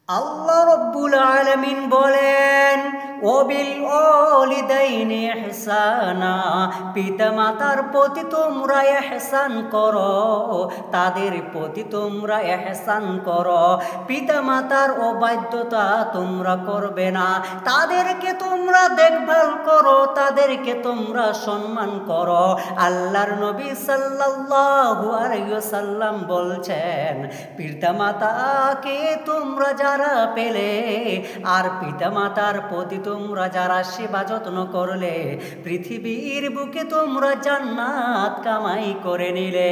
আল্লাহ রব্বুল আলামিন বলেন, ওবিল ওয়ালিদাইনি ইহসানা, পিতামাতার প্রতি তোমরা ইহসান করো, তাদের প্রতি তোমরা ইহসান করো। পিতামাতার অবাধ্যতা তোমরা করবে না, তাদেরকে তোমরা দেখভাল করো, তাদেরকে তোমরা সম্মান করো। আল্লাহর নবী সাল্লাল্লাহু আলাইহি ওয়াসাল্লাম বলছেন, পিতামাতাকে তোমরা যারা পেলে আর পিতামাতার প্রতি তোমরা যারা সেবা যত্ন করলে, পৃথিবীর বুকে তোমরা জান্নাত কামাই করে নিলে।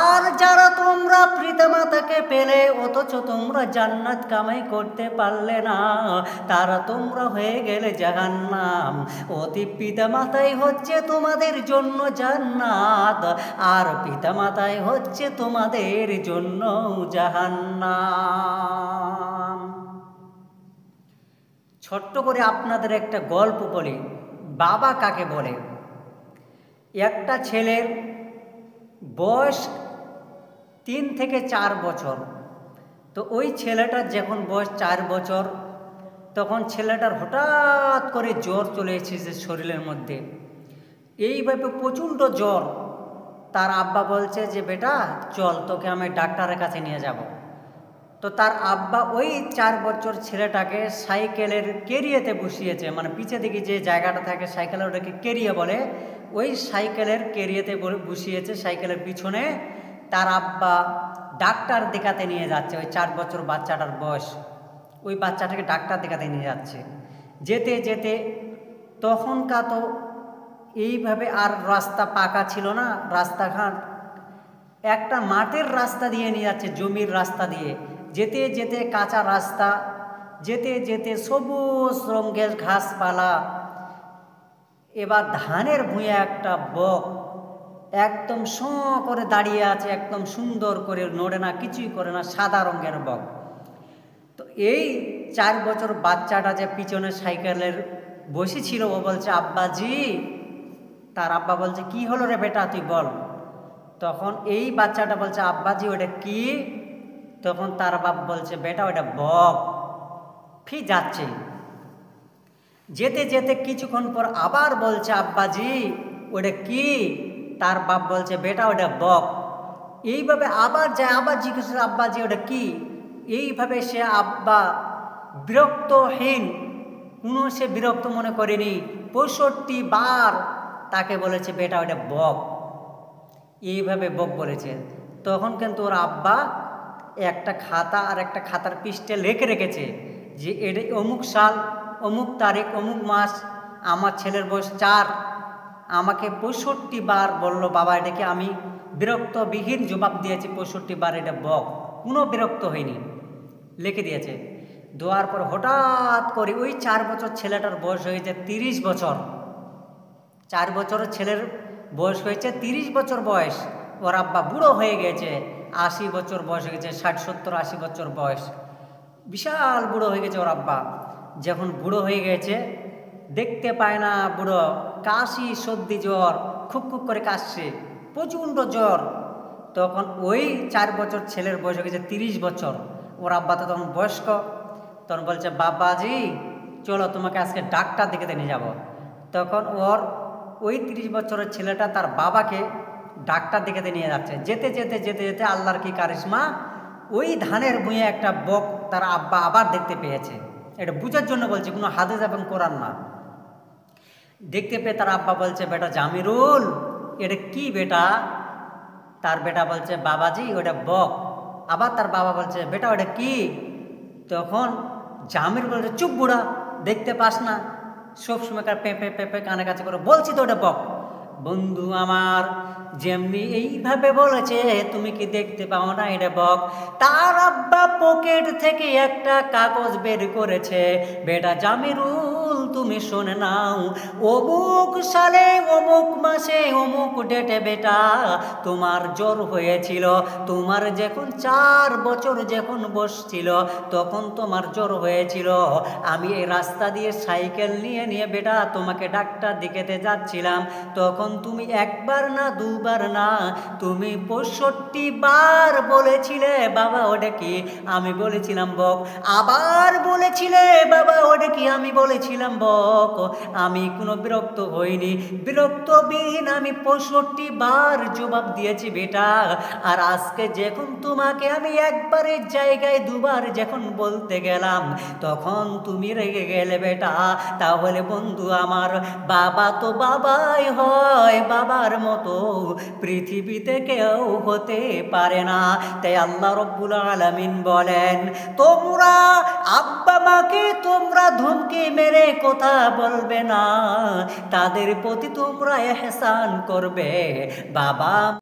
আর যারা তোমরা পিতামাতাকে পেলে অথচ তোমরা জান্নাত কামাই করতে পারলে না, তারা তোমরা হয়ে গেলে জাহান্নাম। অতি পিতামাতাই হচ্ছে তোমাদের জন্য জান্নাত, আর পিতামাতাই হচ্ছে তোমাদের জন্য জাহান্নাম। ছোট্ট করে আপনাদের একটা গল্প বলি, বাবা কাকে বলে। একটা ছেলের বয়স 3 থেকে 4 বছর। তো ওই ছেলেটার যখন বয়স 4 বছর, তখন ছেলেটার হঠাৎ করে জ্বর চলে এসেছে শরীরের মধ্যে। এইভাবে প্রচণ্ড জ্বর। তার আব্বা বলছে যে, বেটা চল, তোকে আমি ডাক্তারের কাছে নিয়ে যাব। তো তার আব্বা ওই 4 বছর ছেলেটাকে সাইকেলের কেরিয়াতে বসিয়েছে, মানে পিছে দিকে যে জায়গাটা থাকে সাইকেলের, ওটাকে কেরিয়া বলে। ওই সাইকেলের কেরিয়াতে বসিয়েছে, সাইকেলের পিছনে তার আব্বা ডাক্তার দেখাতে নিয়ে যাচ্ছে। ওই 4 বছর বাচ্চাটার বয়স, ওই বাচ্চাটাকে ডাক্তার দেখাতে নিয়ে যাচ্ছে। যেতে যেতে তখনকার তো এইভাবে আর রাস্তা পাকা ছিল না, রাস্তাঘাট একটা মাটির রাস্তা দিয়ে নিয়ে যাচ্ছে, জমির রাস্তা দিয়ে। যেতে যেতে কাঁচা রাস্তা, যেতে যেতে সবুজ রঙের ঘাসপালা। এবার ধানের ভুঁয়ে একটা বক একদম শোঁ করে দাঁড়িয়ে আছে, একদম সুন্দর করে, নড়ে না, কিছুই করে না, সাদা রঙের বক। তো এই 4 বছর বাচ্চাটা যে পিছনে সাইকেলের বসেছিল, ও বলছে, আব্বাজি। তার আব্বা বলছে, কি হলো রে বেটা, তুই বল। তখন এই বাচ্চাটা বলছে, আব্বাজি ওটা কি? তখন তার বাপ বলছে, বেটা ওটা বক। ফি যাচ্ছে। যেতে যেতে কিছুক্ষণ পর আবার বলছে, আব্বাজি ওটা কি? তার বাপ বলছে, বেটা ওটা বক। এইভাবে আবার যায়, আবার জিজ্ঞেস করে, আব্বাজি ওটা কি? এইভাবে সে আব্বা বিরক্তহীন, কোনো সে বিরক্ত মনে করেনি, 65 বার তাকে বলেছে, বেটা ওটা বক। এইভাবে বক বলেছে। তখন কিন্তু ওর আব্বা একটা খাতা আর একটা খাতার পৃষ্ঠে লিখে রেখেছে যে, এটা অমুক সাল, অমুক তারিখ, অমুক মাস, আমার ছেলের বয়স 4, আমাকে 65 বার বলল বাবা এটাকে, আমি বিরক্তবিহীন জবাব দিয়েছি 65 বার এটা বক, কোনো বিরক্ত হয়নি, লিখে দিয়েছে। দেওয়ার পর হঠাৎ করে ওই 4 বছর ছেলেটার বয়স হয়েছে 30 বছর। 4 বছরের ছেলের বয়স হয়েছে 30 বছর বয়স। ওর আব্বা বুড়ো হয়ে গেছে, 80 বছর বয়স হয়ে গেছে, 60, 70, 80 বছর বয়স, বিশাল বুড়ো হয়ে গেছে ওর আব্বা। যখন বুড়ো হয়ে গেছে, দেখতে পায় না বুড়ো, কাশি সর্দি জ্বর, খুব খুব করে কাশছে, প্রচণ্ড জ্বর। তখন ওই 4 বছর ছেলের বয়স হয়ে গেছে 30 বছর। ওর আব্বা তো তখন বয়স্ক। তখন বলছে, বাবাজি চলো তোমাকে আজকে ডাক্তার দেখাতে নিয়ে যাব। তখন ওর ওই 30 বছরের ছেলেটা তার বাবাকে ডাক্তার দেখাতে নিয়ে যাচ্ছে। যেতে যেতে যেতে যেতে আল্লাহর কি কারিশমা, ওই ধানের ভুঁয়ে একটা বক তার আব্বা আবার দেখতে পেয়েছে। এটা বুঝার জন্য বলছে, কোনো হাদিস এবং কোরআন না। দেখতে পেয়ে তার আব্বা বলছে, বেটা জামিরুল এটা কি বেটা? তার বেটা বলছে, বাবাজি ওটা বক। আবার তার বাবা বলছে, বেটা ওটা কি? তখন জামির বলছে, চুপ বুড়া, দেখতে পাস না, সবসময়কার পেঁপে পেঁপে কানে কাছে করে বলছি তো ওটা বক। বন্ধু আমার যেমনি এইভাবে বলেছে, তুমি কি দেখতে পাও না এটা বক? তার আব্বা পকেট থেকে একটা কাগজ বের করেছে, বেটা জামিরুল তুমি শুনে নাও, অমুক সালে অমুক মাসে অমুক ডেটে বেটা তোমার জ্বর হয়েছিল, তোমার যখন 4 বছর যখন বসছিল তখন তোমার জ্বর হয়েছিল। আমি এই রাস্তা দিয়ে সাইকেল নিয়ে নিয়ে বেটা তোমাকে ডাক্তার দেখাতে যাচ্ছিলাম, তখন তুমি একবার না দুবার না তুমি 65 বার বলেছিলে বাবা ওটা কি, আমি বলেছিলাম বক। আবার বলেছিলে বাবা ওটা কি, আমি বলেছিলাম বক। আমি কোনো বিরক্ত হইনি, বিরক্তবিহীন আমি 65 বার জবাব দিয়েছি বেটা। আর আজকে যখন তোমাকে আমি একবারের জায়গায় দুবার যখন বলতে গেলাম তখন তুমি রেগে গেলে বেটা। তাহলে বন্ধু আমার, বাবা তো বাবাই হয়, বাবার মতো পৃথিবীতে কেউ হতে পারে না। তাই আল্লাহ রব্বুল আলামিন বলেন, তোমরা আব্বা মাকে তোমরা ধমকি মেরে কথা বলবে না, তাদের প্রতি তোমরা ইহসান করবে। বাবা